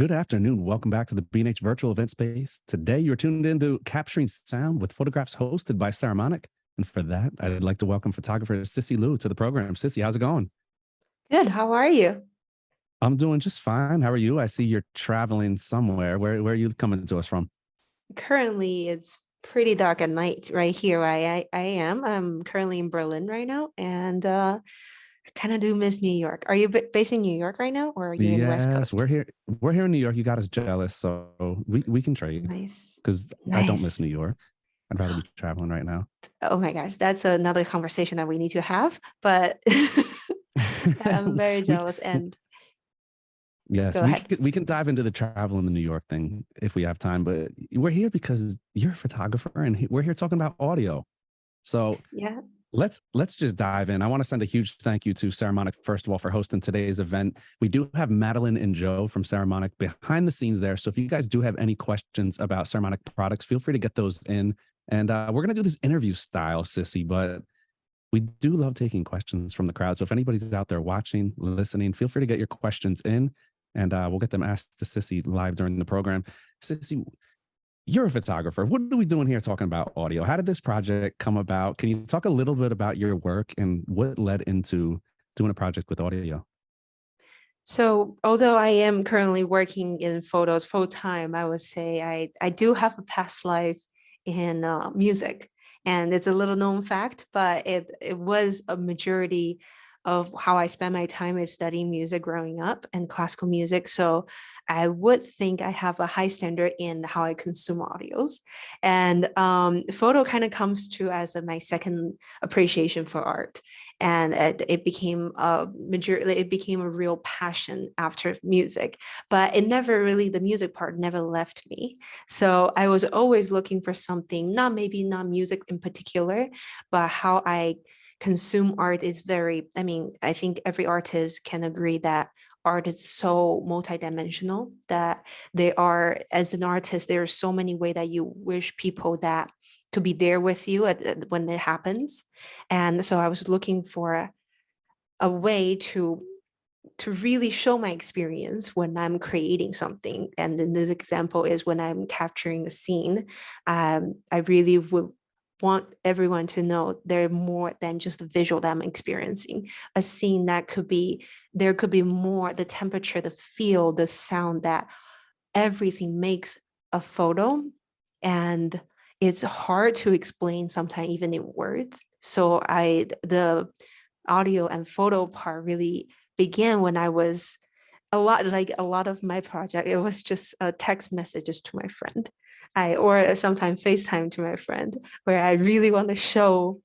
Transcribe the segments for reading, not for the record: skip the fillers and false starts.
Good afternoon. Welcome back to the B&H Virtual Event Space. Today, you're tuned into Capturing Sound with Photographs hosted by Saramonic. And for that, I'd like to welcome photographer Sissi Lu to the program. Sissi, how's it going? Good. How are you? I'm doing just fine. How are you? I see you're traveling somewhere. Where are you coming to us from? Currently, it's pretty dark at night right here where I am. I'm currently in Berlin right now, and I kind of do miss New York. Are you based in New York right now, or are you in West Yes, Coast? we're here. We're here in New York. You got us jealous, so we can trade Nice. because I don't miss Nice. New York. I'd rather be traveling right now. Oh my gosh, that's another conversation that we need to have, but I'm very we jealous. And Yes, go ahead. we can dive into the travel in the New York thing if we have time, but we're here because you're a photographer and we're here talking about audio. So Yeah. let's just dive in. I want to send a huge thank you to Saramonic first of all for hosting today's event. We do have Madeline and Joe from Saramonic behind the scenes there. So if you guys do have any questions about Saramonic products, feel free to get those in. And we're gonna do this interview style, Sissy, but we do love taking questions from the crowd. So if anybody's out there watching, listening, feel free to get your questions in and we'll get them asked to Sissy live during the program. Sissy, you're a photographer. What are we doing here talking about audio? How did this project come about? Can you talk a little bit about your work and what led into doing a project with audio? So, although I am currently working in photos full time, I would say I do have a past life in music, and it's a little known fact, but it was a majority of how I spent my time is studying music growing up and classical music. So I would think I have a high standard in how I consume audios, and photo kind of comes to as my second appreciation for art, and it became a it became a real passion after music, but it never really, the music part never left me. So I was always looking for something, not maybe not music in particular, but how I consume art is very, I mean, I think every artist can agree that art is so multidimensional, that they are, as an artist, there are so many ways that you wish people that to be there with you when it happens. And so I was looking for a way to really show my experience when I'm creating something. And then this example is when I'm capturing a scene. I really would want everyone to know they're more than just a visual that I'm experiencing. A scene that could be, there could be more, the temperature, the feel, the sound, that everything makes a photo. And it's hard to explain sometimes even in words. So the audio and photo part really began when I was a lot of my project, it was just text messages to my friend. Or sometimes FaceTime to my friend, where I really want to show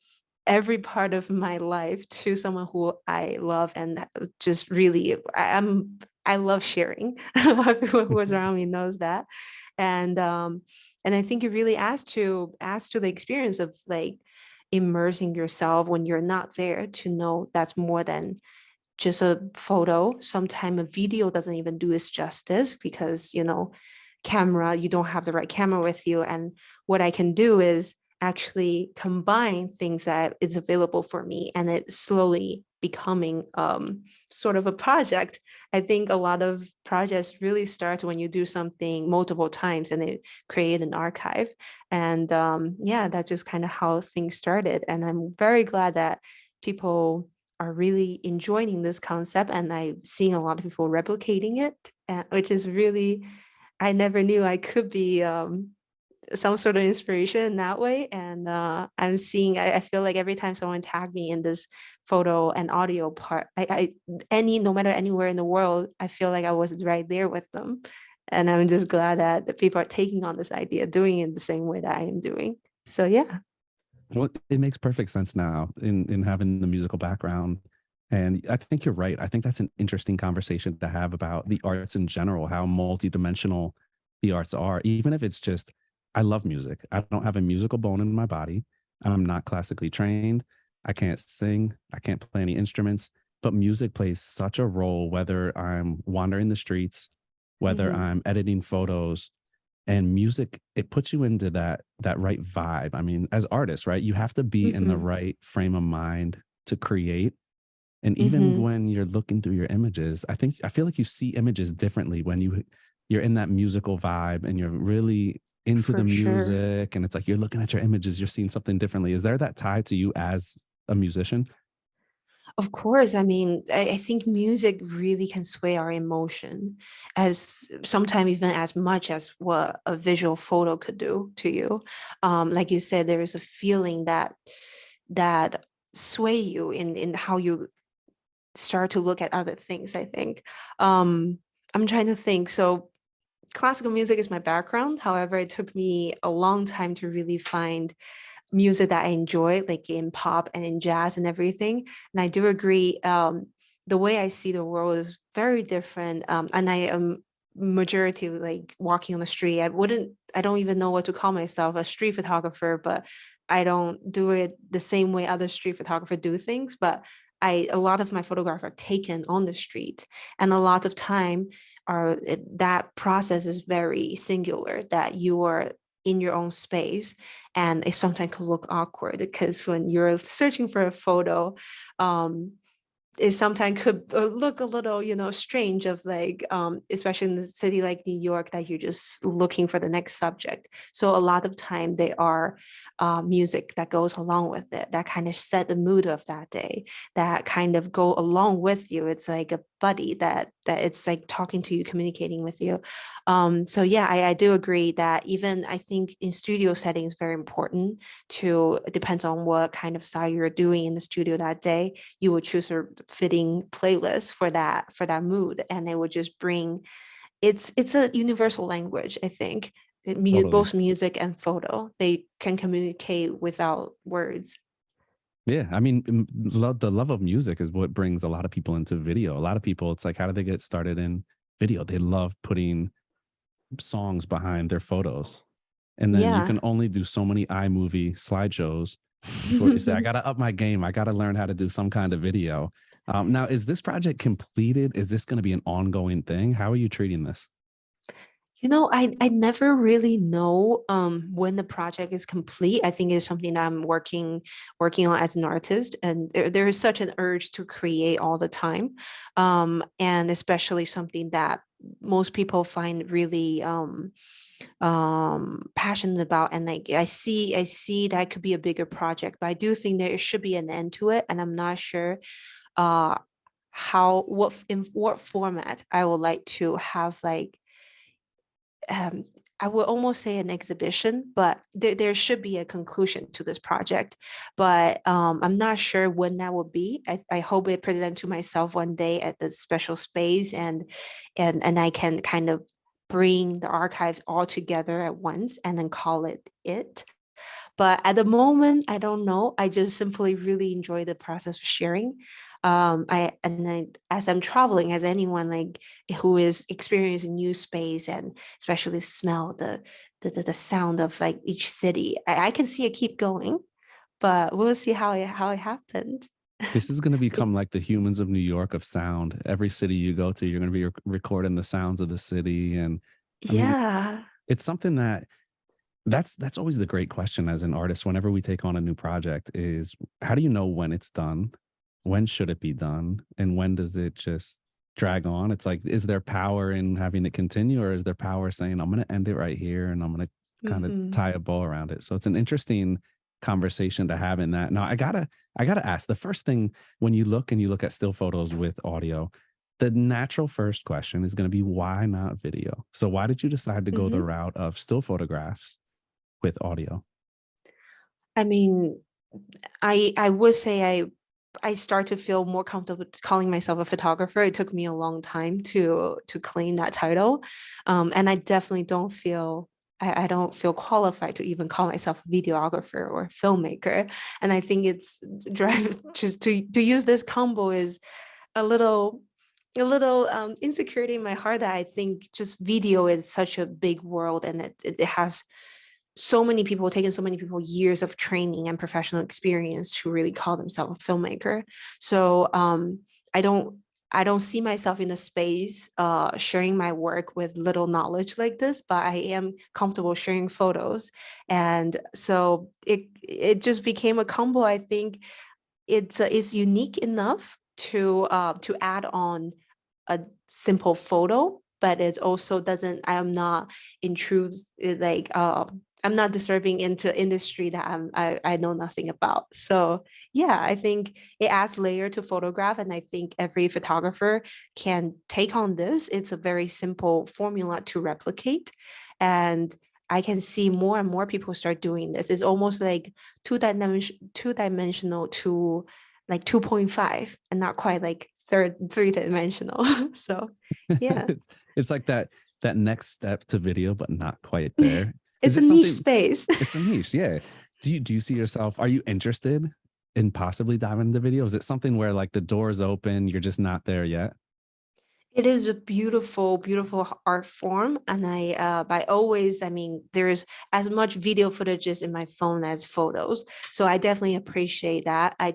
every part of my life to someone who I love, and just really I love sharing. Everyone who was around me knows that. And I think it really adds to the experience of like immersing yourself when you're not there, to know that's more than just a photo. Sometimes a video doesn't even do its justice, because camera, you don't have the right camera with you. And what I can do is actually combine things that is available for me, and it's slowly becoming sort of a project. I think a lot of projects really start when you do something multiple times and they create an archive. And yeah, that's just kind of how things started. And I'm very glad that people are really enjoying this concept, and I'm seeing a lot of people replicating it, which is really, I never knew I could be some sort of inspiration in that way. And I'm seeing, I feel like every time someone tagged me in this photo and audio part, no matter anywhere in the world, I feel like I was right there with them. And I'm just glad that the people are taking on this idea, doing it the same way that I am doing. So yeah. Well, it makes perfect sense now in having the musical background. And I think you're right. I think that's an interesting conversation to have about the arts in general, how multidimensional the arts are, even if it's just, I love music. I don't have a musical bone in my body. I'm not classically trained. I can't sing. I can't play any instruments, but music plays such a role, whether I'm wandering the streets, whether Mhm. I'm editing photos, and music, it puts you into that right vibe. I mean, as artists, right, you have to be in the Mhm. right frame of mind to create. And even Mhm. when you're looking through your images, I feel like you see images differently when you you're in that musical vibe and you're really into the For sure. music, and it's like you're looking at your images, you're seeing something differently. Is there that tie to you as a musician? Of course, I mean, I think music really can sway our emotion as sometimes even as much as what a visual photo could do to you. Like you said, there is a feeling that sway you in how you start to look at other things, I think. I'm trying to think. So classical music is my background. However, it took me a long time to really find music that I enjoy, like in pop and in jazz and everything. And I do agree, the way I see the world is very different. And I am majority like walking on the street. I don't even know what to call myself, a street photographer, but I don't do it the same way other street photographers do things. But a lot of my photographs are taken on the street, and a lot of time that process is very singular, that you are in your own space, and it sometimes could look awkward because when you're searching for a photo, um, it sometimes could look a little, strange of like, especially in the city like New York, that you're just looking for the next subject. So a lot of time they are music that goes along with it, that kind of set the mood of that day, that kind of go along with you. It's like a buddy that it's like talking to you, communicating with you. So yeah, I do agree that even I think in studio settings very important to, it depends on what kind of style you're doing in the studio that day, you will choose a fitting playlist for that mood, and they will just bring, it's a universal language, I think. Totally. Both music and photo, they can communicate without words. Yeah, I mean, the love of music is what brings a lot of people into video. A lot of people, it's like, how do they get started in video? They love putting songs behind their photos. And then you Yeah. can only do so many iMovie slideshows before you say, I got to up my game. I got to learn how to do some kind of video. Now, is this project completed? Is this going to be an ongoing thing? How are you treating this? I never really know when the project is complete. I think it's something that I'm working on as an artist, and there is such an urge to create all the time, and especially something that most people find really passionate about. And like I see that could be a bigger project, but I do think there should be an end to it, and I'm not sure uh in what format I would like to have, like, um, I would almost say an exhibition, but there should be a conclusion to this project. But I'm not sure when that will be. I hope it present to myself one day at the special space, and I can kind of bring the archives all together at once and then call it. But at the moment, I don't know. I just simply really enjoy the process of sharing. I and then as I'm traveling, as anyone like who is experiencing new space, and especially smell the sound of like each city, I can see it keep going. But we'll see how it happened. This is going to become like the humans of New York of sound. Every city you go to, you're going to be recording the sounds of the city. And I mean, Yeah. it's something that's always the great question as an artist whenever we take on a new project is, how do you know when it's done? When should it be done? And when does it just drag on? It's like, is there power in having it continue, or is there power saying, I'm going to end it right here and I'm going to kind of Hmm. tie a bow around it? So it's an interesting conversation to have in that. Now, I gotta ask, the first thing when you look at still photos with audio, the natural first question is going to be, why not video? So why did you decide to go the Hmm. route of still photographs with audio? I mean, I would say I start to feel more comfortable calling myself a photographer. It took me a long time to claim that title, and I definitely I don't feel qualified to even call myself a videographer or a filmmaker. And I think it's drive just to use this combo is a little insecurity in my heart, that I think just video is such a big world, and it has so many people, taken so many people years of training and professional experience to really call themselves a filmmaker. So I don't I don't see myself in a space sharing my work with little knowledge like this, but I am comfortable sharing photos. And so it just became a combo. I think it's unique enough to add on a simple photo, but it also doesn't, I'm not intrudes like I'm not disturbing into industry that I know nothing about. So yeah, I think it adds layer to photograph, and I think every photographer can take on this. It's a very simple formula to replicate, and I can see more and more people start doing this. It's almost like two dimensional to like 2.5, and not quite like three-dimensional. So yeah, It's like that next step to video, but not quite there. Is it's a it niche something? space. It's a niche, yeah. Do you see yourself? Are you interested in possibly diving into video? Is it something where like the door's open, you're just not there yet? It is a beautiful, beautiful art form. And by always, I mean, there's as much video footages in my phone as photos. So I definitely appreciate that. I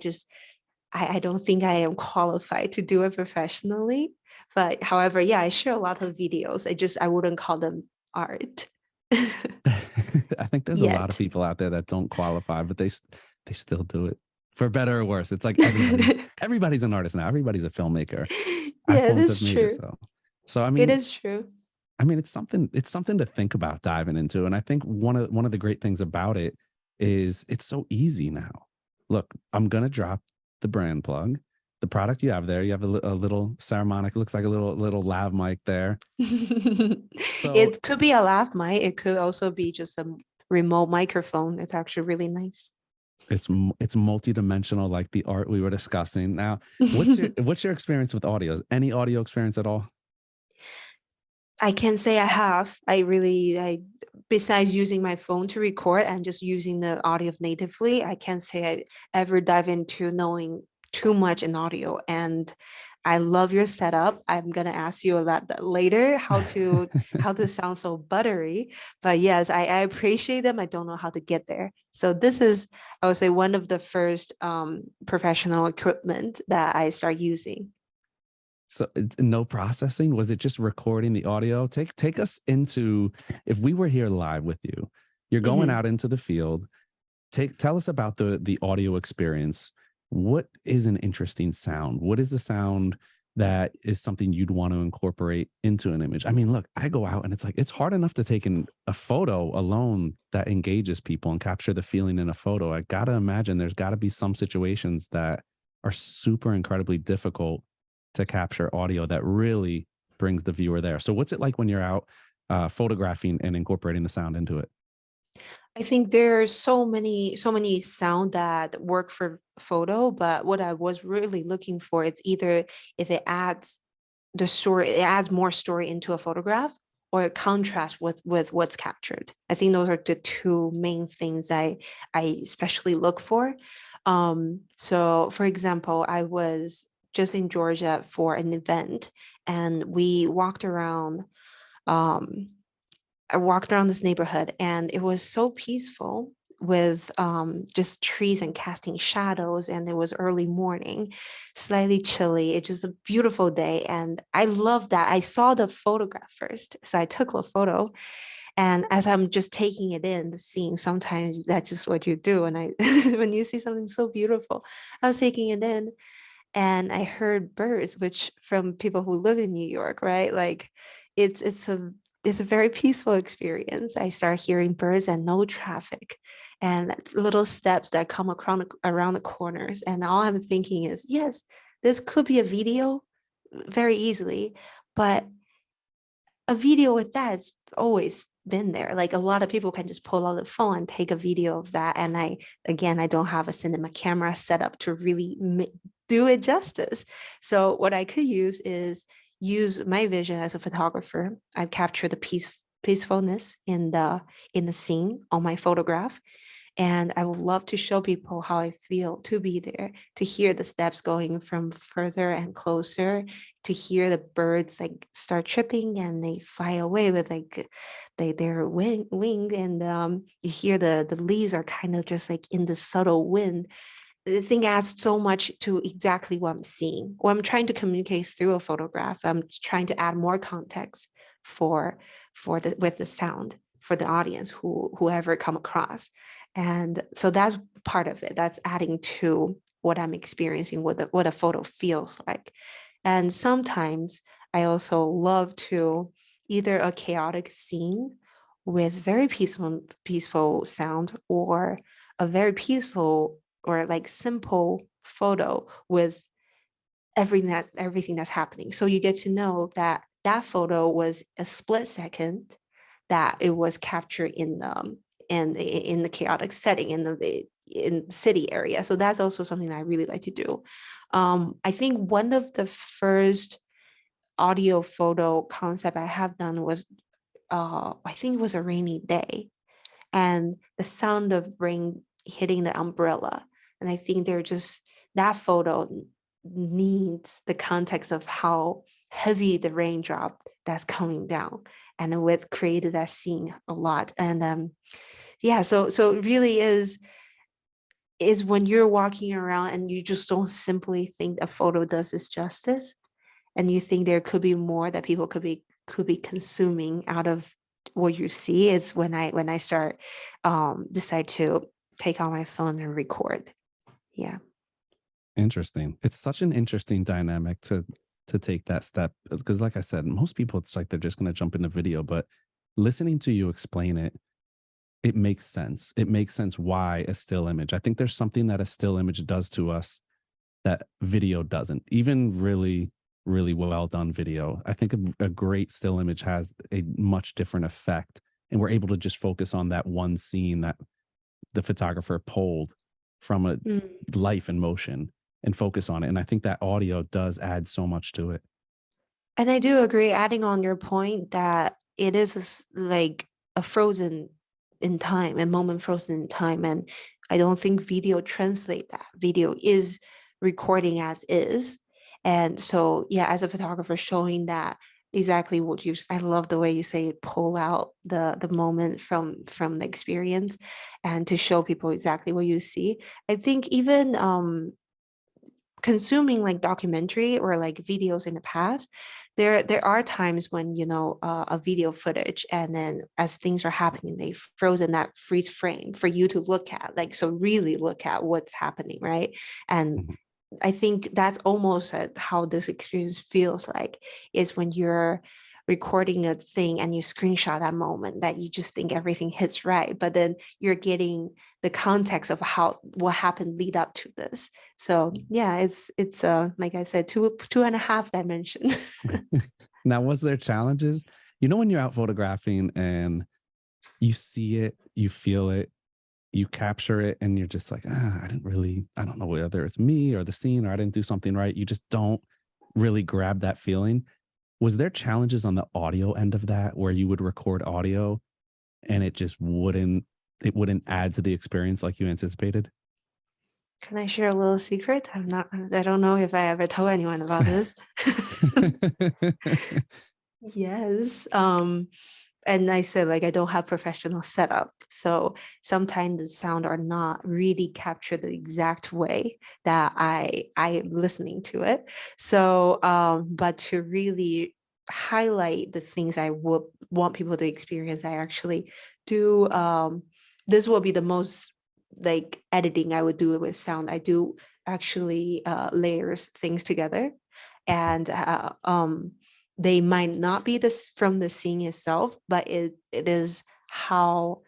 don't think I am qualified to do it professionally. But however, yeah, I share a lot of videos. I wouldn't call them art I think there's a lot of yet. people out there that don't qualify, but they still do it for better or worse. It's like everybody's an artist now. Everybody's a filmmaker. Yeah, it iPhones is have made it true. so. So It is true. I mean, it's something to think about diving into. And I think one of the great things about it is it's so easy now. Look, I'm gonna drop the brand plug. The product you have there, you have a little Saramonic, looks like a little lav mic there. So It could be a lav mic. It could also be just a remote microphone. It's actually really nice. it's multi-dimensional, like the art we were discussing. Now, what's your experience with audio? Any audio experience at all? I can say I have. I besides using my phone to record and just using the audio natively, I can't say I ever dive into knowing too much in audio. And I love your setup. I'm gonna ask you about that later, how to sound so buttery. But yes, I appreciate them. I don't know how to get there. So this is, I would say, one of the first professional equipment that I start using. So no processing? Was it just recording the audio? Take us into, if we were here live with you, you're going Mhm. out into the field. Tell us about the audio experience. What is an interesting sound? What is a sound that is something you'd want to incorporate into an image? I mean, look, I go out and it's like it's hard enough to take a photo alone that engages people and capture the feeling in a photo. I gotta imagine there's got to be some situations that are super incredibly difficult to capture audio that really brings the viewer there. So, what's it like when you're out photographing and incorporating the sound into it? I think there are so many sound that work for photo, but what I was really looking for, it's either if it adds the story, it adds more story into a photograph, or it contrasts with what's captured. I think those are the two main things I especially look for. So for example, I was just in Georgia for an event, and we walked around. Um, I walked around this neighborhood, and it was so peaceful with just trees and casting shadows. And it was early morning, slightly chilly. It's just a beautiful day. And I love that. I saw the photograph first. So I took a photo. And as I'm just taking it in, the scene, sometimes that's just what you do. And I, when you see something so beautiful, I was taking it in, and I heard birds, which from people who live in New York, right? Like it's a very peaceful experience. I start hearing birds and no traffic, and little steps that come around the corners. And all I'm thinking is, yes, this could be a video very easily, but a video with that's always been there. Like a lot of people can just pull out the phone and take a video of that. And I don't have a cinema camera set up to really do it justice. So what I could use is use my vision as a photographer. I capture the peacefulness in the scene on my photograph, and I would love to show people how I feel to be there, to hear the steps going from further and closer, to hear the birds like start tripping and they fly away with like their wing, and you hear the leaves are kind of just like in the subtle wind. The thing adds so much to exactly what I'm seeing, what I'm trying to communicate through a photograph. I'm trying to add more context for the with the sound for the audience whoever come across. And so that's part of it. That's adding to what I'm experiencing, what a photo feels like. And sometimes I also love to either a chaotic scene with very peaceful sound, or a very peaceful or like simple photo with everything that's happening. So you get to know that that photo was a split second, that it was captured in the chaotic setting in city area. So that's also something that I really like to do. I think one of the first audio photo concept I have done was I think it was a rainy day, and the sound of rain hitting the umbrella. And I think they're just that photo needs the context of how heavy the raindrop that's coming down, and with created that scene a lot. And yeah, so it really is when you're walking around and you just don't simply think a photo does its justice, and you think there could be more that people could be consuming out of what you see, is when I start decide to take out my phone and record. Yeah. Interesting. It's such an interesting dynamic to take that step, because like I said, most people it's like they're just going to jump into video, but listening to you explain it, it makes sense. It makes sense why a still image. I think there's something that a still image does to us that video doesn't. Even really, really well done video. I think a great still image has a much different effect. And we're able to just focus on that one scene that the photographer pulled from a Mm. life in motion and focus on it. And I think that audio does add so much to it. And I do agree, adding on your point, that it is like a frozen in time, a moment frozen in time. And I don't think video translate that. Video is recording as is. And so, yeah, as a photographer, showing that exactly what I love the way you say it, pull out the moment from the experience, and to show people exactly what you see. I think even consuming like documentary or like videos in the past, there are times when a video footage, and then as things are happening, they've frozen that freeze frame for you to look at, like, so really look at what's happening, right? And Mhm. I think that's almost how this experience feels like, is when you're recording a thing and you screenshot that moment, that you just think everything hits right, but then you're getting the context of what happened lead up to this. So yeah, it's like I said, two and a half dimension. Now, was there challenges? You know, when you're out photographing and you see it, you feel it, you capture it, and you're just like, I don't know whether it's me or the scene, or I didn't do something right. You just don't really grab that feeling. Was there challenges on the audio end of that where you would record audio and it wouldn't add to the experience like you anticipated? Can I share a little secret? I don't know if I ever told anyone about this. Yes. And I said, like, I don't have professional setup. So sometimes the sound are not really captured the exact way that I am listening to it. So but to really highlight the things I would want people to experience, I actually do this will be the most like editing I would do it with sound. I do actually layers things together, and they might not be this from the scene itself, but it is how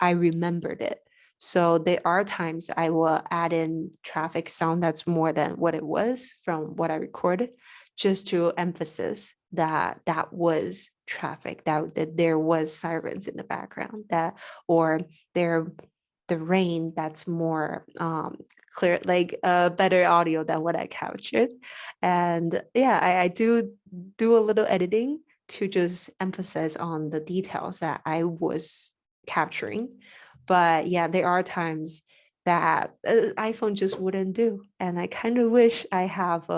I remembered it. So there are times I will add in traffic sound that's more than what it was from what I recorded, just to emphasize that that was traffic, that there was sirens in the background, that, or there the rain that's more clear, like better audio than what I captured. And yeah, I do a little editing to just emphasize on the details that I was capturing. But yeah, there are times that iPhone just wouldn't do. And I kind of wish I have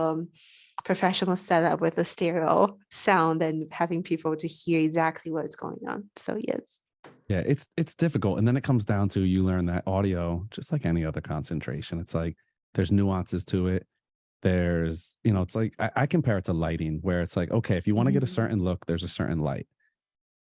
professional setup with a stereo sound and having people to hear exactly what's going on. So yes. Yeah, it's difficult. And then it comes down to you learn that audio, just like any other concentration. It's like there's nuances to it. There's, it's like I compare it to lighting, where it's like, okay, if you want to get a Mhm. certain look, there's a certain light.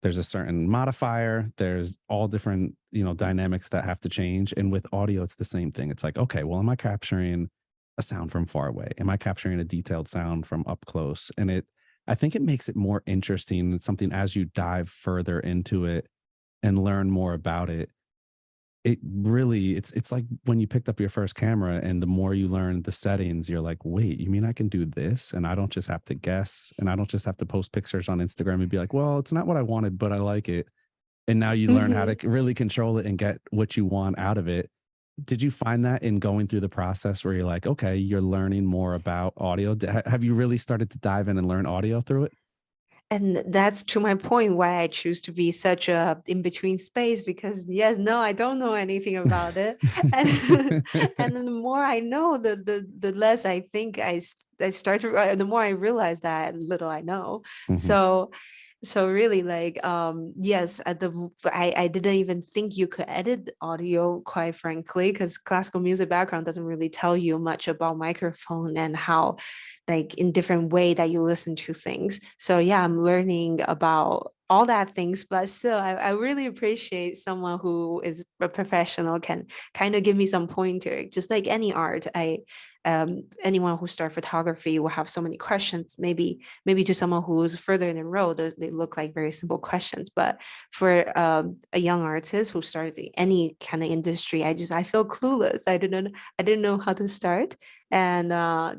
There's a certain modifier. There's all different, dynamics that have to change. And with audio, it's the same thing. It's like, okay, well, am I capturing a sound from far away? Am I capturing a detailed sound from up close? And I think it makes it more interesting. It's something as you dive further into it and learn more about it. It really, it's like when you picked up your first camera and the more you learn the settings, you're like, wait, you mean I can do this? And I don't just have to guess and I don't just have to post pictures on Instagram and be like, well, it's not what I wanted, but I like it. And now you learn how to Mhm. really control it and get what you want out of it. Did you find that in going through the process where you're like, okay, you're learning more about audio? Have you really started to dive in and learn audio through it? And that's to my point why I choose to be such a in between space because yes, no, I don't know anything about it, and and then the more I know, the less I think I start to the more I realize that little I know. Mhm. So so really like yes at I didn't even think you could edit audio quite frankly because classical music background doesn't really tell you much about microphone and how like in different way that you listen to things. So yeah, I'm learning about all that things, but still I really appreciate someone who is a professional can kind of give me some pointer. Just like any art, I anyone who start photography will have so many questions. Maybe to someone who's further in the road, they look like very simple questions. But for a young artist who started any kind of industry, I feel clueless. I didn't know how to start. And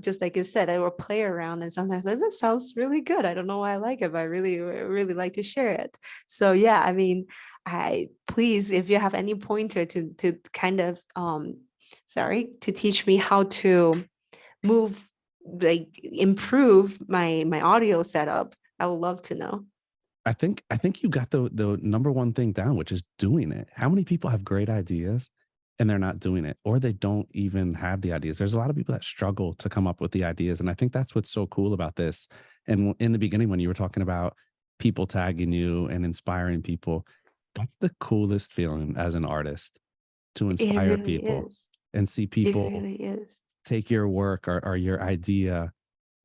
just like you said, I will play around and sometimes like, that sounds really good. I don't know why I like it, but I really like to share it. So yeah, I mean, I please, if you have any pointer to kind of sorry, to teach me how to move, like improve my audio setup, I would love to know. I think you got the number one thing down, which is doing it. How many people have great ideas and they're not doing it, or they don't even have the ideas? There's a lot of people that struggle to come up with the ideas, and I think that's what's so cool about this. And in the beginning, when you were talking about people tagging you and inspiring people, that's the coolest feeling as an artist to It inspire really people is. and see It people really is. take your work or your idea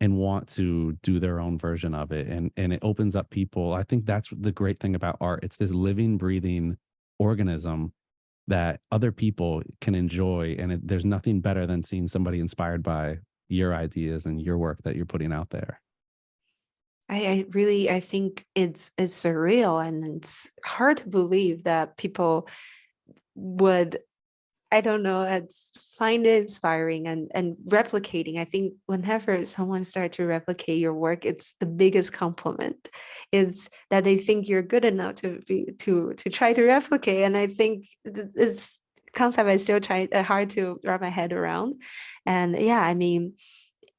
and want to do their own version of it, and it opens up people. I think that's the great thing about art. It's this living breathing organism that other people can enjoy, and there's nothing better than seeing somebody inspired by your ideas and your work that you're putting out there. I really I think it's surreal and it's hard to believe that people would I don't know, it's find it inspiring and replicating. I think whenever someone starts to replicate your work, it's the biggest compliment. Is that they think you're good enough to be to try to replicate. And I think it's concept I still try hard to wrap my head around. And yeah, I mean,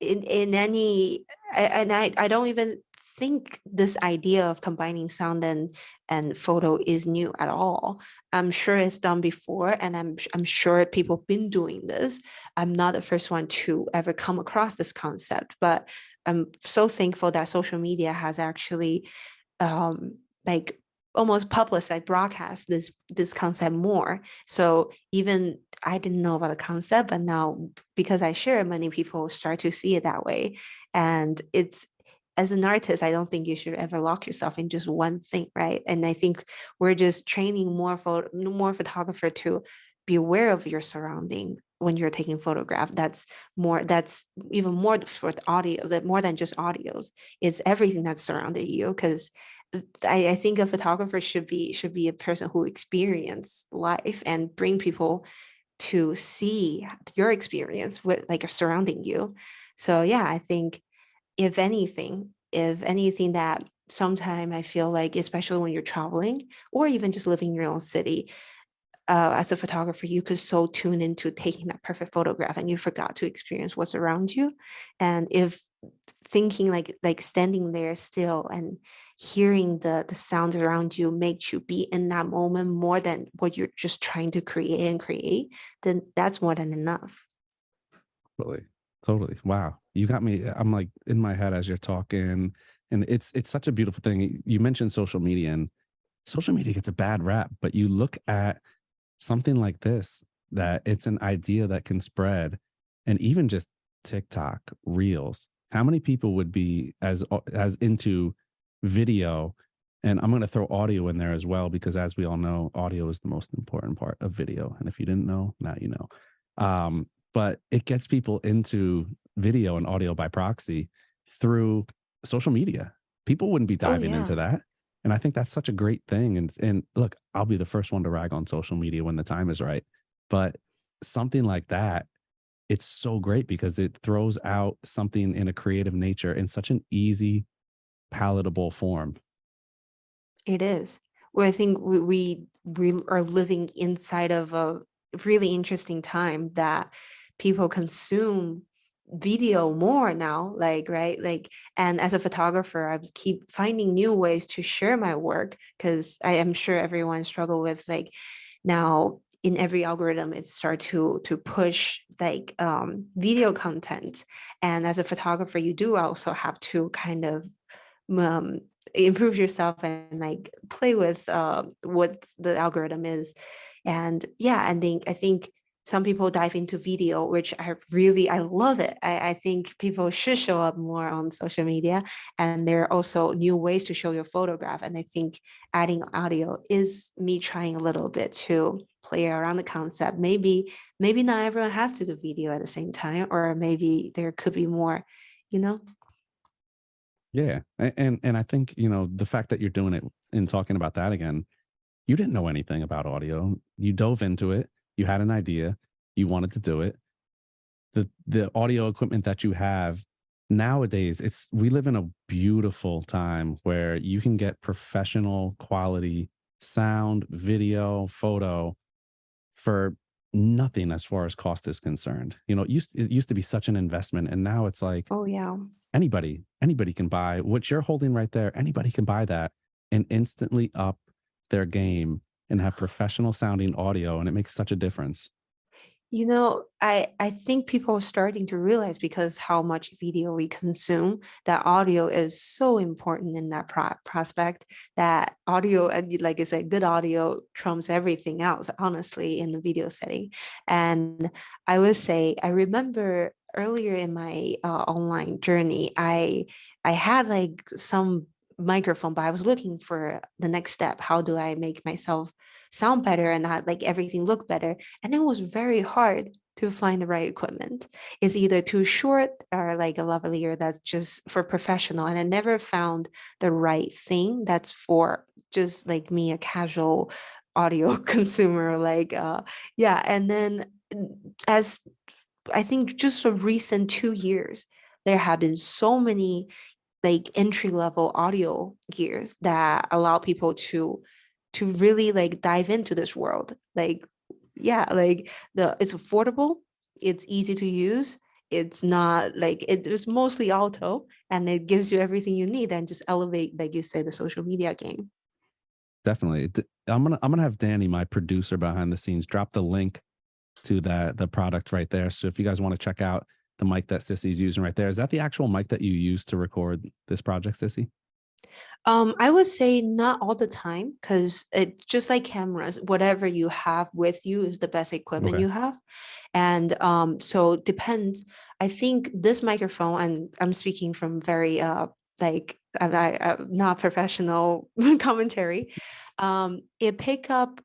in any and I don't even think this idea of combining sound and photo is new at all. I'm sure it's done before, and I'm sure people been doing this. I'm not the first one to ever come across this concept, but I'm so thankful that social media has actually like almost publicize broadcast this concept more. So even I didn't know about the concept, but now because I share, many people start to see it that way. And it's as an artist, I don't think you should ever lock yourself in just one thing, right? And I think we're just training more photographer to be aware of your surrounding when you're taking photograph. That's even more for the audio, that more than just audios. It's everything that's surrounding you. Because I think a photographer should be a person who experience life and bring people to see your experience with like surrounding you. So yeah, I think if anything that sometime I feel like, especially when you're traveling or even just living in your own city, as a photographer, you could so tune into taking that perfect photograph and you forgot to experience what's around you. And if thinking like standing there still and hearing the sound around you makes you be in that moment more than what you're just trying to create, then that's more than enough. Totally. Totally. Wow. You got me. I'm like in my head as you're talking. And it's such a beautiful thing. You mentioned social media, and social media gets a bad rap, but you look at something like this, that it's an idea that can spread, and even just TikTok reels. How many people would be as into video? And I'm going to throw audio in there as well, because as we all know, audio is the most important part of video. And if you didn't know, now you know. But it gets people into video and audio by proxy through social media. People wouldn't be Oh diving into yeah, that. And I think that's such a great thing. And look, I'll be the first one to rag on social media when the time is right. But something like that, it's so great because it throws out something in a creative nature in such an easy, palatable form. it is. Well, I think we are living inside of a really interesting time that people consume video more now, like, right, like, and as a photographer, I keep finding new ways to share my work, because I am sure everyone struggle with, like, now in every algorithm it start to push like video content, and as a photographer you do also have to kind of um, improve yourself and like play with what the algorithm is. And yeah, I think some people dive into video, which I love it. I think people should show up more on social media, and there are also new ways to show your photograph. And I think adding audio is me trying a little bit to play around the concept. Maybe not everyone has to do video at the same time, or maybe there could be more, you know. Yeah. And I think, the fact that you're doing it and talking about that again, you didn't know anything about audio. You dove into it, you had an idea, you wanted to do it. The audio equipment that you have nowadays, we live in a beautiful time where you can get professional quality sound, video, photo for nothing as far as cost is concerned. It used to be such an investment, and now it's like Oh yeah. anybody can buy what you're holding right there. Anybody can buy that and instantly up their game and have professional sounding audio, and it makes such a difference. I think people are starting to realize, because how much video we consume, that audio is so important in that prospect, that audio, and like I said, good audio trumps everything else, honestly, in the video setting. And I would say, I remember earlier in my online journey, I had like some microphone, but I was looking for the next step. How do I make myself sound better and not like everything look better? And it was very hard to find the right equipment. It's either too short or like a lavalier that's just for professional. And I never found the right thing that's for just like me, a casual audio consumer. Like yeah. And then as I think just for recent 2 years, there have been so many like entry level audio gears that allow people to really like dive into this world. Like, yeah, like it's affordable, it's easy to use, it's not like it's mostly auto, and it gives you everything you need, and just elevate, like you say, the social media game. Definitely. I'm gonna have Danny, my producer behind the scenes, drop the link to the product right there. So if you guys want to check out the mic that Sissi's using right there, is that the actual mic that you use to record this project, Sissi? I would say not all the time, because it's just like cameras. Whatever you have with you is the best equipment Okay. you have. And so it depends. I think this microphone, and I'm speaking from very like not professional commentary, it pick up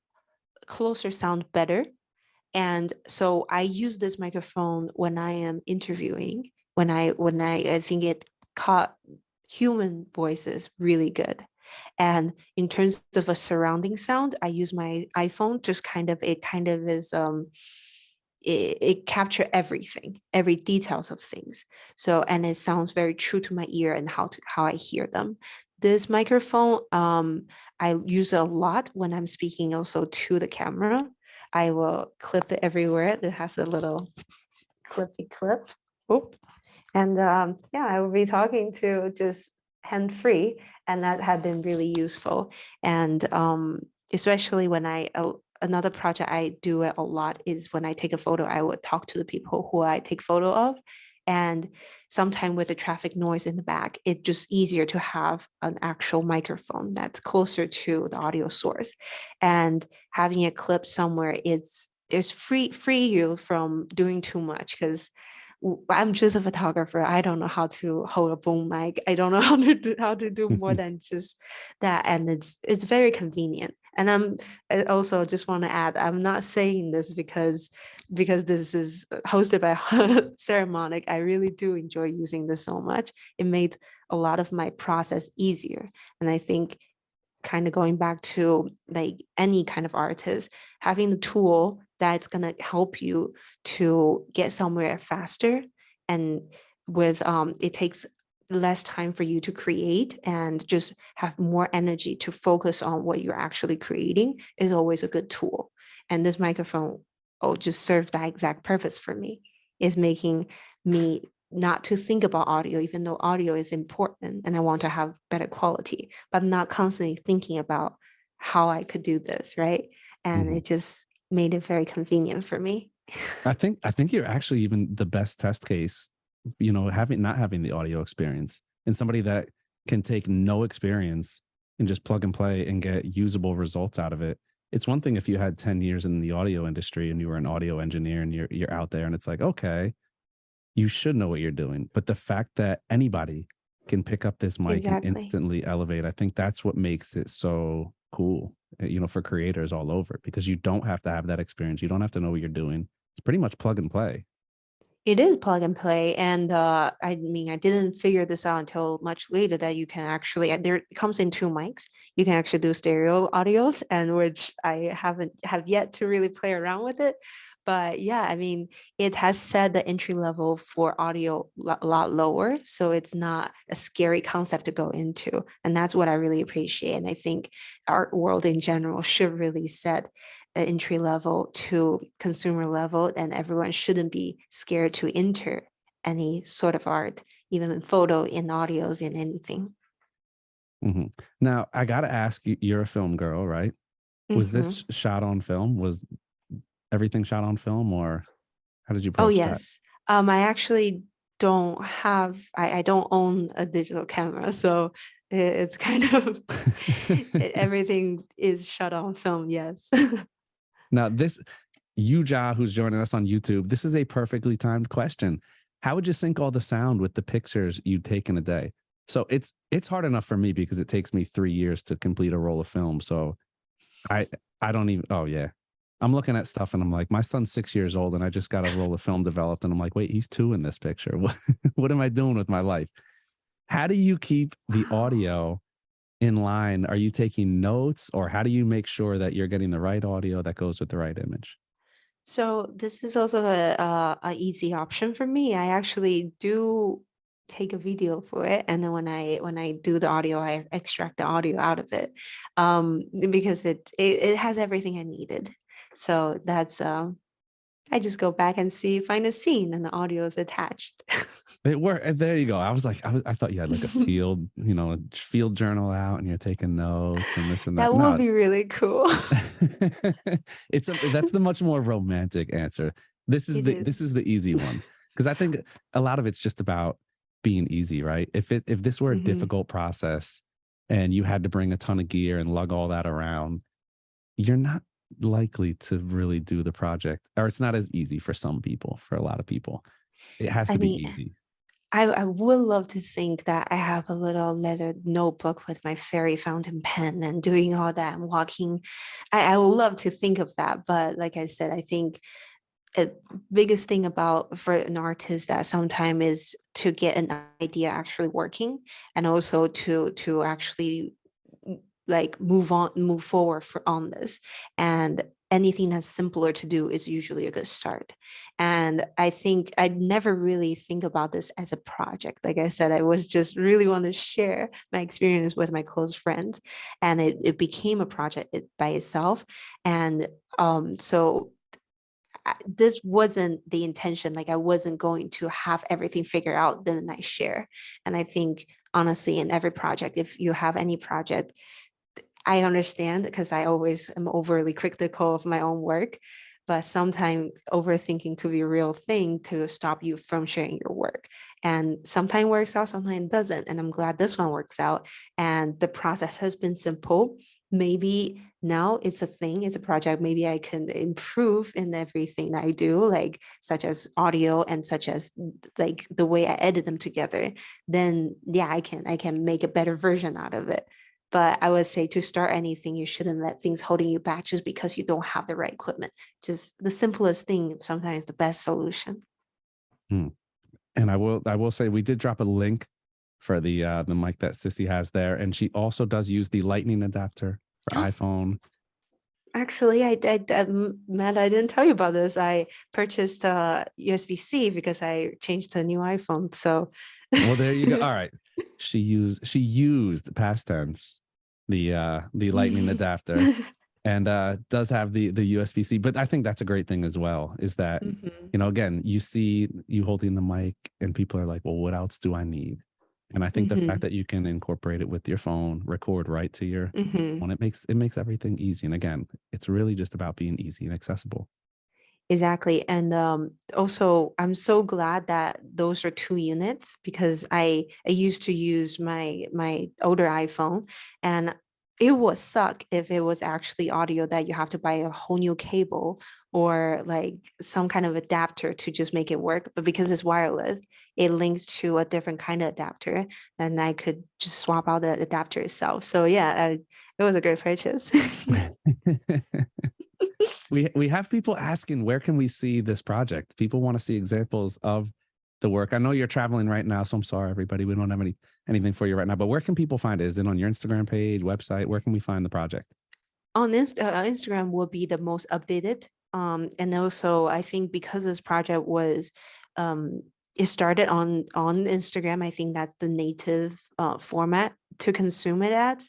closer sound better. And so I use this microphone when I am interviewing, I think it caught human voices really good. And in terms of a surrounding sound, I use my iPhone. Just kind of is it capture everything, every details of things. So, and it sounds very true to my ear and how I hear them. This microphone, I use a lot when I'm speaking also to the camera. I will clip it everywhere. It has a little clippy clip. Oop. And yeah, I will be talking to just hand free, and that had been really useful. And especially when another project I do it a lot is when I take a photo, I would talk to the people who I take photo of. And sometime with the traffic noise in the back, it's just easier to have an actual microphone that's closer to the audio source. And having a clip somewhere is free you from doing too much, because I'm just a photographer. I don't know how to hold a boom mic. I don't know how to do more than just that. And it's very convenient. And I also just want to add, I'm not saying this because this is hosted by Ceramonic. I really do enjoy using this so much. It made a lot of my process easier. And I think kind of going back to like any kind of artist, having the tool that's going to help you to get somewhere faster, and with it takes less time for you to create and just have more energy to focus on what you're actually creating, is always a good tool. And this microphone, oh, just serves that exact purpose for me, is making me not to think about audio, even though audio is important and I want to have better quality, but I'm not constantly thinking about how I could do this, right? And Mhm. it just made it very convenient for me. I think you're actually even the best test case, having not having the audio experience, and somebody that can take no experience and just plug and play and get usable results out of it. It's one thing if you had 10 years in the audio industry and you were an audio engineer and you're out there and it's like, okay, you should know what you're doing. But the fact that anybody can pick up this mic and Exactly. instantly elevate, I think that's what makes it so cool, for creators all over, because you don't have to have that experience. You don't have to know what you're doing. It's pretty much plug and play. It is plug and play. And I mean, I didn't figure this out until much later that you can actually, there it comes in two mics. You can actually do stereo audios, and which I haven't have yet to really play around with it. But yeah, I mean, it has set the entry level for audio a lot lower. So it's not a scary concept to go into. And that's what I really appreciate. And I think art world in general should really set entry level to consumer level, and everyone shouldn't be scared to enter any sort of art, even in photo, in audios, in anything. hmm Now, I got to ask you, you're a film girl, right? Was Mhm. this shot on film? Was everything shot on film, or how did you Oh approach that? yes. I actually don't have, I don't own a digital camera, so it's kind of everything is shot on film. Yes. Now, this Yuja, who's joining us on YouTube, this is a perfectly timed question. How would you sync all the sound with the pictures you take in a day? So it's hard enough for me because it takes me 3 years to complete a roll of film. So I I don't even. Oh yeah, I'm looking at stuff and I'm like, my son's 6 years old and I just got a roll of film developed and I'm like, wait, he's 2 in this picture. What am I doing with my life? How do you keep the Wow. audio in line? Are you taking notes, or how do you make sure that you're getting the right audio that goes with the right image? So this is also a easy option for me. I actually do take a video for it, and then when I do the audio, I extract the audio out of it, because it has everything I needed. So that's I just go back and find a scene, and the audio is attached. It worked. There you go. I thought you had like a field journal out and you're taking notes and this and that. That would No, be really cool. that's the much more romantic answer. This is It the is. easy one, because I think a lot of it's just about being easy, right? If this were a Mhm. difficult process and you had to bring a ton of gear and lug all that around, you're not likely to really do the project, or it's not as easy for some people. For a lot of people, it has I to be mean, easy. I would love to think that I have a little leather notebook with my fairy fountain pen and doing all that and walking. I would love to think of that. But like I said, I think the biggest thing about for an artist that sometimes is to get an idea actually working, and also to actually like move forward on this. And anything that's simpler to do is usually a good start. And I think I never really think about this as a project. Like I said, I was just really want to share my experience with my close friends, and it became a project by itself. And so this wasn't the intention. Like I wasn't going to have everything figured out then I share. And I think honestly, in every project, if you have any project, I understand because I always am overly critical of my own work, but sometimes overthinking could be a real thing to stop you from sharing your work. And sometimes works out, sometimes it doesn't. And I'm glad this one works out. And the process has been simple. Maybe now it's a thing, it's a project. Maybe I can improve in everything that I do, like such as audio and such as like the way I edit them together. Then yeah, I can make a better version out of it. But I would say to start anything, you shouldn't let things holding you back just because you don't have the right equipment. Just the simplest thing sometimes is the best solution. Hmm. And I will say we did drop a link for the mic that Sissy has there, and she also does use the lightning adapter for iPhone. Actually, Matt, I didn't tell you about this. I purchased USB-C because I changed to a new iPhone. So, Well, there you go. All right. She used past tense the lightning adapter, and does have the USB-C. But I think that's a great thing as well, is that, Mhm, again, you see you holding the mic and people are like, well, what else do I need? And I think the fact mhm, that you can incorporate it with your phone, record right to your mhm. phone, it makes everything easy. And again, it's really just about being easy and accessible. Exactly. And also, I'm so glad that those are 2 units because I used to use my older iPhone, and it would suck if it was actually audio that you have to buy a whole new cable or like some kind of adapter to just make it work. But because it's wireless, it links to a different kind of adapter, and I could just swap out the adapter itself. So yeah, it was a great purchase. We have people asking, where can we see this project? People want to see examples of the work. I know you're traveling right now, so I'm sorry, everybody. We don't have anything for you right now. But where can people find it? Is it on your Instagram page, website? Where can we find the project? On Instagram will be the most updated. And also I think because this project was it started on Instagram, I think that's the native format to consume it at.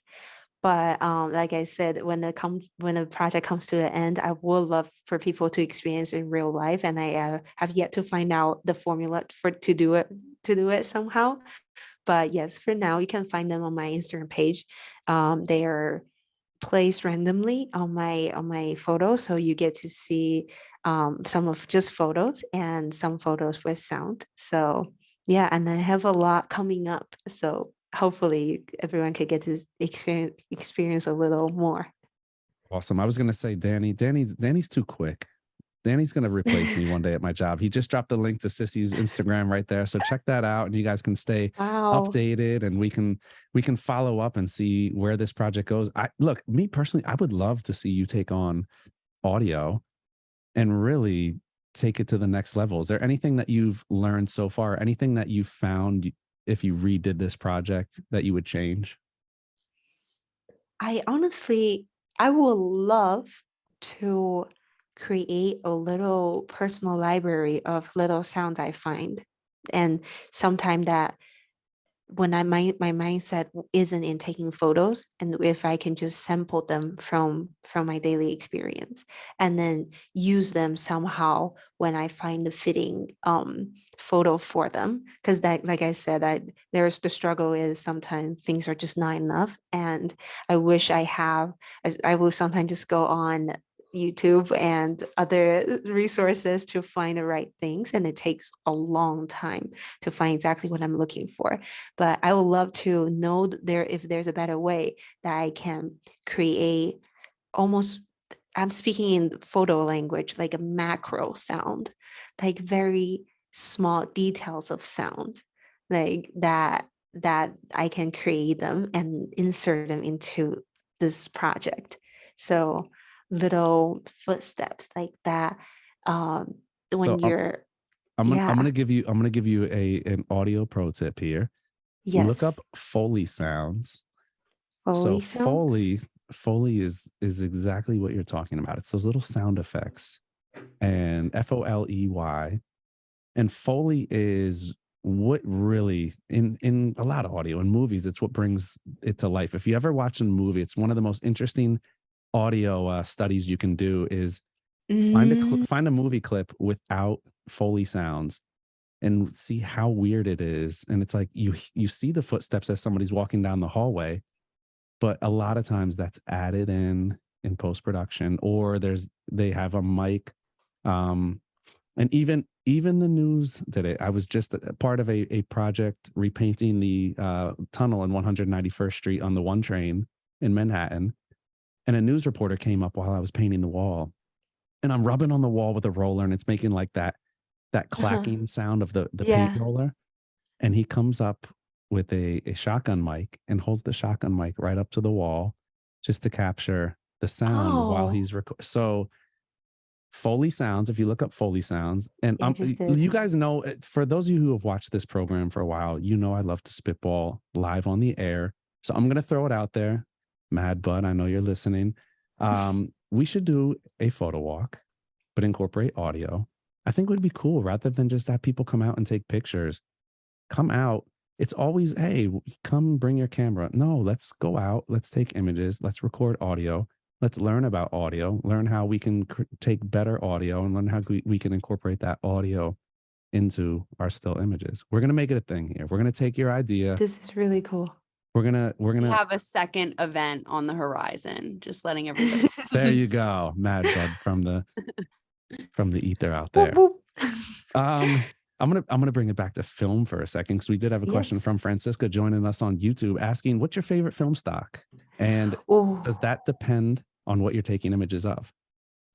But like I said, when the project comes to the end, I would love for people to experience in real life, and I have yet to find out the formula for to do it somehow. But yes, for now, you can find them on my Instagram page. They are placed randomly on my photos, so you get to see some of just photos and some photos with sound. So yeah, and I have a lot coming up, so hopefully everyone could get to experience a little more. Awesome. I was gonna say Danny's too quick. Danny's going to replace me one day at my job. He just dropped a link to Sissy's Instagram right there. So check that out and you guys can stay Wow. updated, and we can follow up and see where this project goes. Look, me personally, I would love to see you take on audio and really take it to the next level. Is there anything that you've learned so far? Anything that you found if you redid this project that you would change? I honestly, I would love to create a little personal library of little sounds I find. And sometime that when my mindset isn't in taking photos, and if I can just sample them from my daily experience and then use them somehow when I find the fitting photo for them, because that, like I said, there's the struggle is sometimes things are just not enough, and I wish I will sometimes just go on YouTube and other resources to find the right things, and it takes a long time to find exactly what I'm looking for. But I would love to know there if there's a better way that I can create almost, I'm speaking in photo language, like a macro sound, like very small details of sound, like that I can create them and insert them into this project. So little footsteps like that. Um, So when you're, I'm yeah, gonna give you a an audio pro tip here. Look up yes, Foley sounds. So Foley sounds. Foley is exactly what you're talking about. It's those little sound effects, and Foley, and Foley is what really in a lot of audio and movies, it's what brings it to life. If you ever watch a movie, it's one of the most interesting audio studies you can do is Mm, find a movie clip without Foley sounds and see how weird it is. And it's like you see the footsteps as somebody's walking down the hallway, but a lot of times that's added in post production, or they have a mic. Um and even the news did it. I was just a part of a project repainting the tunnel in 191st Street on the one train in Manhattan, and a news reporter came up while I was painting the wall, and I'm rubbing on the wall with a roller, and it's making like that uh-huh. clacking sound of the paint Yeah. roller, and he comes up with a shotgun mic and holds the shotgun mic right up to the wall just to capture the sound while Oh, he's recording. So Foley sounds, if you look up Foley sounds, and yeah, I just did. you guys know, for those of you who have watched this program for a while, you know I love to spitball live on the air. So I'm going to throw it out there. Mad Bud, I know you're listening. We should do a photo walk, but incorporate audio. I think would be cool rather than just have people come out and take pictures. Come out. It's always, hey, come bring your camera. No, let's go out. Let's take images. Let's record audio. Let's learn about audio, learn how we can take better audio and learn how we can incorporate that audio into our still images. We're going to make it a thing here. We're going to take your idea. This is really cool. We're going We to have a second event on the horizon, just letting everybody. there you go. Mad Bud from the ether out Boop, there. boop. I'm gonna bring it back to film for a second, because we did have a question Yes. from Francisca joining us on YouTube asking, what's your favorite film stock? And Oh, does that depend on what you're taking images of?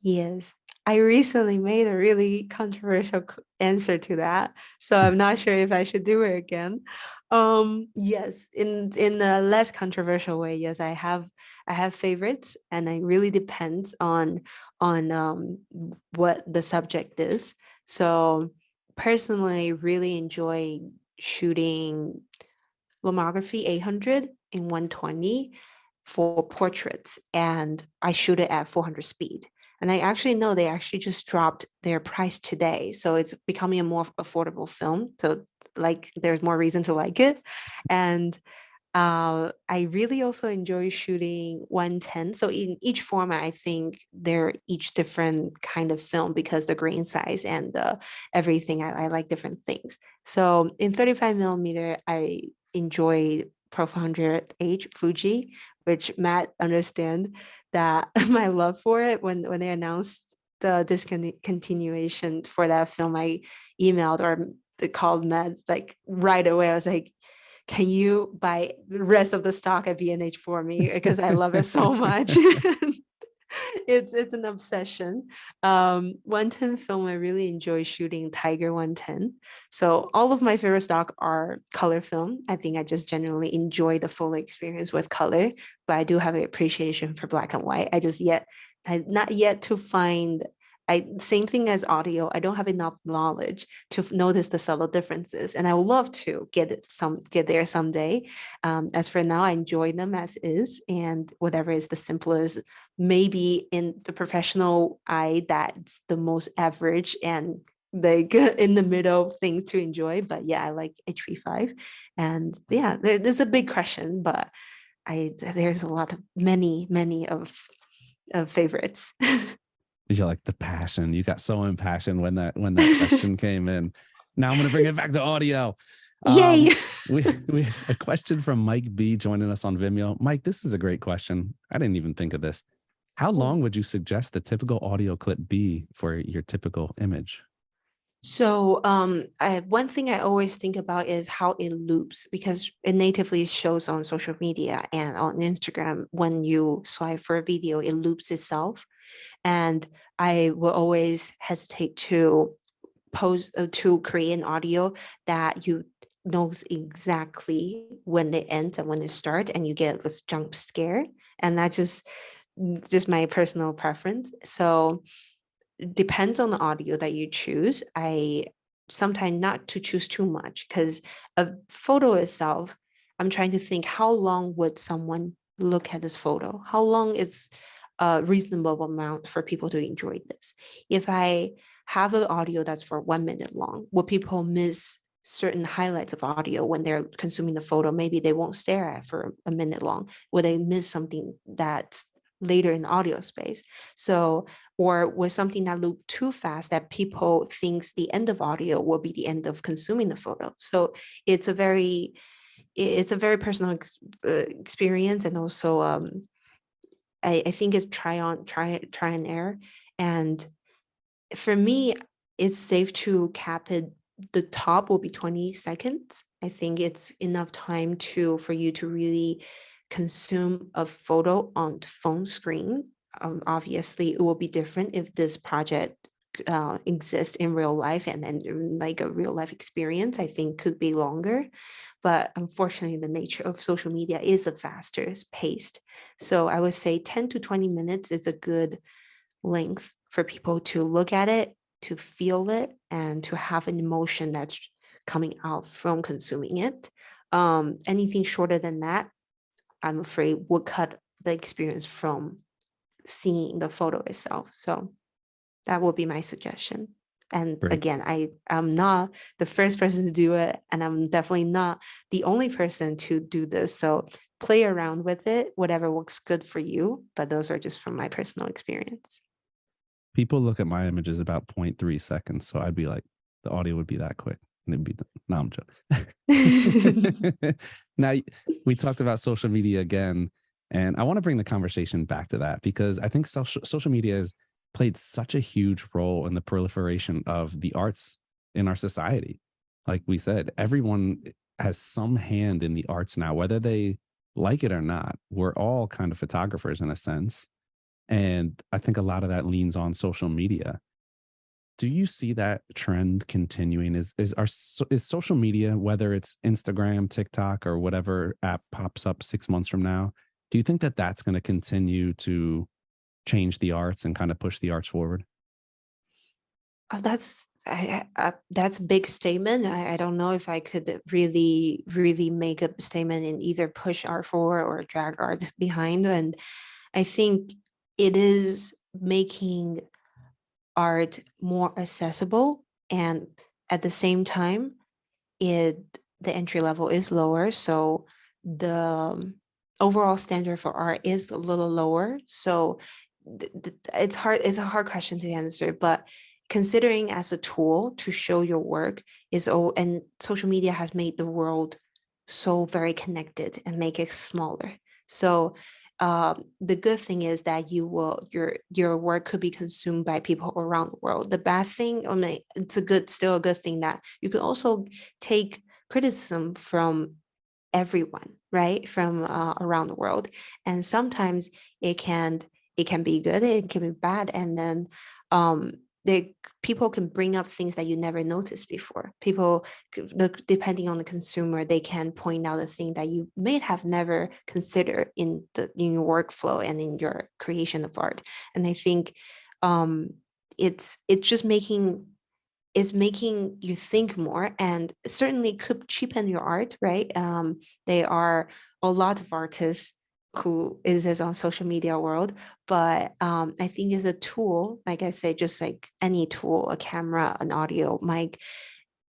yes. I recently made a really controversial answer to that, so I'm not sure if I should do it again. Yes, in a less controversial way, yes, I have favorites, and it really depends on what the subject is. So personally, really enjoy shooting lomography 800 in 120 for portraits, and I shoot it at 400 speed. And I actually know they actually just dropped their price today, so it's becoming a more affordable film. So like, there's more reason to like it. And I really also enjoy shooting 110. So in each format, I think they're each different kind of film because the grain size and everything, I like different things. So in 35 millimeter, I enjoy Pro 400H Fuji, which Matt understand that my love for it. When they announced the discontinuation for that film, I emailed or called Matt like right away. I was like, can you buy the rest of the stock at B&H for me? Because I love it so much. It's an obsession. 110 film, I really enjoy shooting Tiger 110. So all of my favorite stock are color film. I think I just genuinely enjoy the full experience with color, but I do have an appreciation for black and white. I not yet to find. Same thing as audio. I don't have enough knowledge to notice the subtle differences, and I would love to get there someday. As for now, I enjoy them as is, and whatever is the simplest, maybe in the professional eye, that's the most average and like in the middle thing to enjoy. But yeah, I like H35, and yeah, there's a big question, but there's a lot of many of favorites. You like the passion. You got so impassioned when that question came in. Now I'm going to bring it back to audio. Yay! We have a question from Mike B joining us on Vimeo. Mike, this is a great question. I didn't even think of this. How long would you suggest the typical audio clip be for your typical image? So one thing I always think about is how it loops, because it natively shows on social media and on Instagram. When you swipe for a video, it loops itself. And I will always hesitate to to create an audio that you knows exactly when it ends and when it starts, and you get this jump scare. And that's just my personal preference. So depends on the audio that you choose. I sometimes not to choose too much, because a photo itself, I'm trying to think how long would someone look at this photo? How long is a reasonable amount for people to enjoy this? If I have an audio that's for 1 minute long, will people miss certain highlights of audio when they're consuming the photo? Maybe they won't stare at for a minute long. Will they miss something that's later in the audio space? So, or was something that looped too fast that people thinks the end of audio will be the end of consuming the photo? So it's a very personal experience, and also I think it's try and error. And for me, it's safe to cap it. The top will be 20 seconds. I think it's enough time for you to really consume a photo on the phone screen. Obviously, it will be different if this project exist in real life and then like a real life experience, I think could be longer. But unfortunately, the nature of social media is a faster paced. So I would say 10 to 20 minutes is a good length for people to look at it, to feel it, and to have an emotion that's coming out from consuming it. Anything shorter than that, I'm afraid would cut the experience from seeing the photo itself. So that would be my suggestion. And Great. again, I'm not the first person to do it, and I'm definitely not the only person to do this. So play around with it, whatever works good for you. But those are just from my personal experience. People look at my images about 0.3 seconds. So I'd be like, the audio would be that quick. And it'd be, no, I'm joking. Now, we talked about social media again, and I want to bring the conversation back to that because I think social media has played such a huge role in the proliferation of the arts in our society. Like we said, everyone has some hand in the arts now, whether they like it or not. We're all kind of photographers in a sense. And I think a lot of that leans on social media. Do you see that trend continuing? Is social media, whether it's Instagram, TikTok, or whatever app pops up 6 months from now, do you think that that's going to continue to change the arts and kind of push the arts forward? Oh, that's a big statement. I don't know if I could really make a statement and either push art forward or drag art behind. And I think it is making art more accessible, and at the same time, it the entry level is lower, so the overall standard for art is a little lower. So it's hard. It's a hard question to answer, but considering as a tool to show your work and social media has made the world so very connected and make it smaller. So the good thing is that your work could be consumed by people around the world. The bad thing, I mean, it's still a good thing that you can also take criticism from everyone, right, from around the world, and sometimes it can be good, it can be bad, and then um people can bring up things that you never noticed before. People, depending on the consumer, they can point out a thing that you may have never considered in your workflow and in your creation of art. And I think it's just making you think more, and certainly could cheapen your art, right? There are a lot of artists who is on social media world, but I think as a tool, like I say, just like any tool, a camera, an audio mic,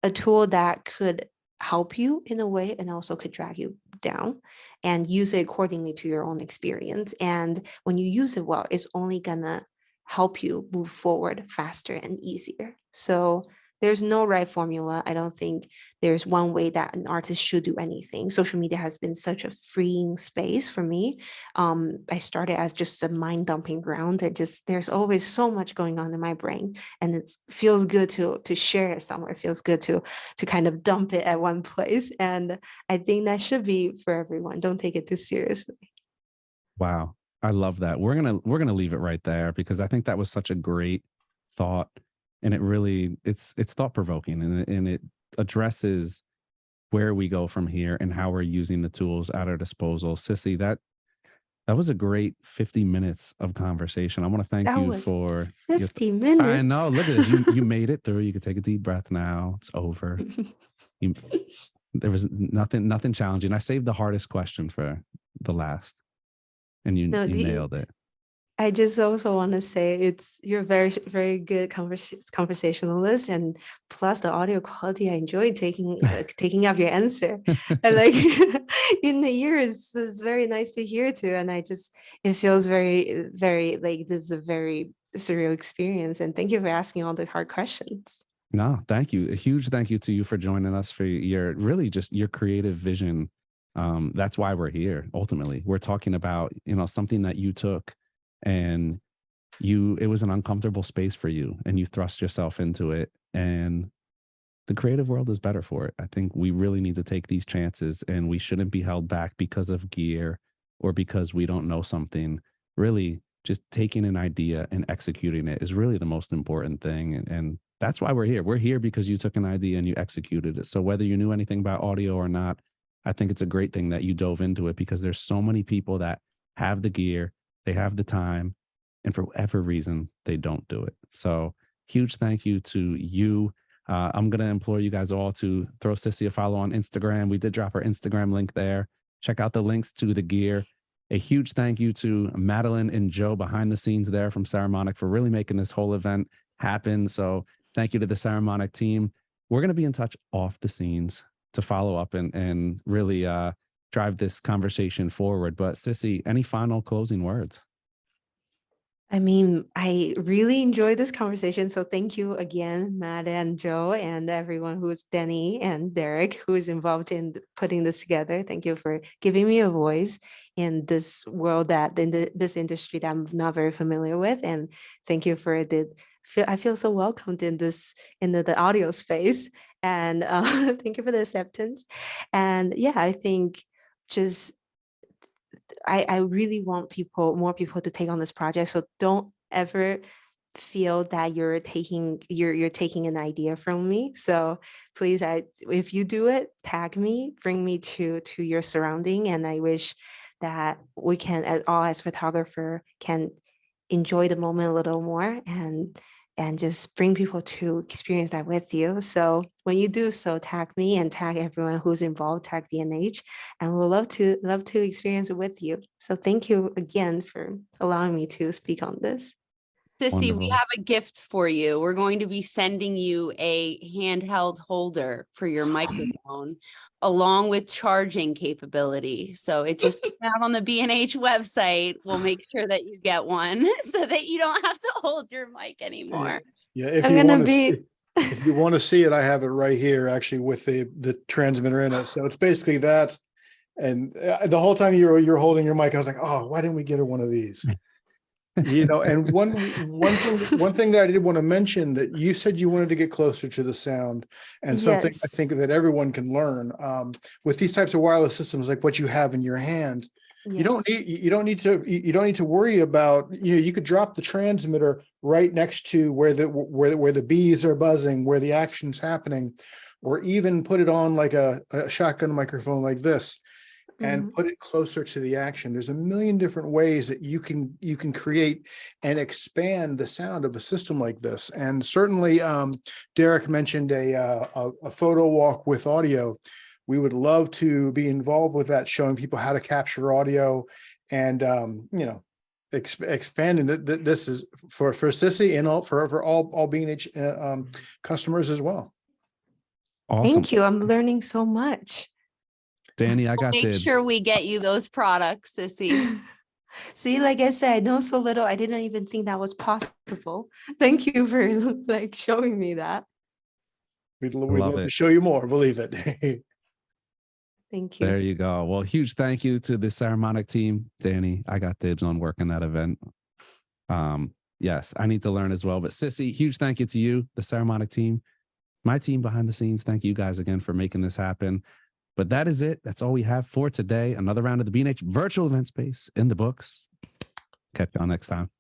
a tool that could help you in a way and also could drag you down, and use it accordingly to your own experience. And when you use it well, it's only gonna help you move forward faster and easier. So there's no right formula. I don't think there's one way that an artist should do anything. Social media has been such a freeing space for me. I started as just a mind dumping ground. There's always so much going on in my brain, and it feels good to share it somewhere. It feels good to kind of dump it at one place. And I think that should be for everyone. Don't take it too seriously. Wow. I love that. We're gonna leave it right there because I think that was such a great thought, and it's thought provoking, and it addresses where we go from here and how we're using the tools at our disposal. Sissi, that was a great 50 minutes of conversation. I want to thank That you was for 50 minutes. I know. Look at this. You made it through. You could take a deep breath now. It's over. There was nothing challenging. I saved the hardest question for the last, and you nailed it. I just also want to say you're very, very good conversationalist, and plus the audio quality, I enjoyed taking up your answer. And like in the ears, it's very nice to hear too. And it feels very, very like this is a very surreal experience. And thank you for asking all the hard questions. No, thank you. A huge thank you to you for joining us, for your creative vision. That's why we're here. Ultimately, we're talking about, something that you took, and it was an uncomfortable space for you, and you thrust yourself into it, and the creative world is better for it. I think we really need to take these chances, and we shouldn't be held back because of gear or because we don't know something. Really, just taking an idea and executing it is really the most important thing. And that's why we're here. We're here because you took an idea and you executed it. So whether you knew anything about audio or not, I think it's a great thing that you dove into it, because there's so many people that have the gear, they have the time, and for whatever reason, they don't do it. So huge thank you to you. I'm going to implore you guys all to throw Sissi a follow on Instagram. We did drop our Instagram link there. Check out the links to the gear. A huge thank you to Madeline and Joe behind the scenes there from Saramonic for really making this whole event happen. So thank you to the Saramonic team. We're going to be in touch off the scenes to follow up and really drive this conversation forward. But Sissi, any final closing words? I mean, I really enjoyed this conversation. So thank you again, Matt and Joe, and everyone who's Danny and Derek, who is involved in putting this together. Thank you for giving me a voice in this world, this industry that I'm not very familiar with. And thank you for I feel so welcomed in the audio space. And thank you for the acceptance. And yeah, I think just I really want more people to take on this project. So don't ever feel that you're taking an idea from me. So please, if you do it, tag me, bring me to your surrounding. And I wish that we can, as photographer, can enjoy the moment a little more and just bring people to experience that with you. So when you do so, tag me and tag everyone who's involved, tag B&H, and we'll love to experience it with you. So thank you again for allowing me to speak on this. Sissi, we Wonderful. have a gift for you. We're going to be sending you a handheld holder for your microphone along with charging capability. So it just came out on the B&H website. We'll make sure that you get one so that you don't have to hold your mic anymore. Yeah, if I'm you gonna want be to, if you want to see it, I have it right here, actually, with the transmitter in it. So it's basically that. And the whole time you're holding your mic, I was like, oh, why didn't we get her one of these? And one thing that I did want to mention, that you said you wanted to get closer to the sound, and something I Yes. think that everyone can learn with these types of wireless systems, like what you have in your hand. You don't need to worry about, you could drop the transmitter right next to where the bees are buzzing, where the action's happening, or even put it on like a shotgun microphone like this, and put it closer to the action. There's a million different ways that you can create and expand the sound of a system like this. And certainly Derek mentioned a photo walk with audio. We would love to be involved with that, showing people how to capture audio and expanding that. This is for Sissi and all for all B&H customers as well. Awesome. Thank you. I'm learning so much. Danny, I got Make dibs. sure we get you those products, Sissi. See, like I said, I know so little. I didn't even think that was possible. Thank you for showing me that. We'd Love love to it. show you more, believe it. Thank you. There you go. Well, huge thank you to the Saramonic team. Danny, I got dibs on working that event. Yes, I need to learn as well. But Sissi, huge thank you to you, the Saramonic team, my team behind the scenes. Thank you guys again for making this happen. But that is it. That's all we have for today. Another round of the B&H virtual event space in the books. Catch y'all next time.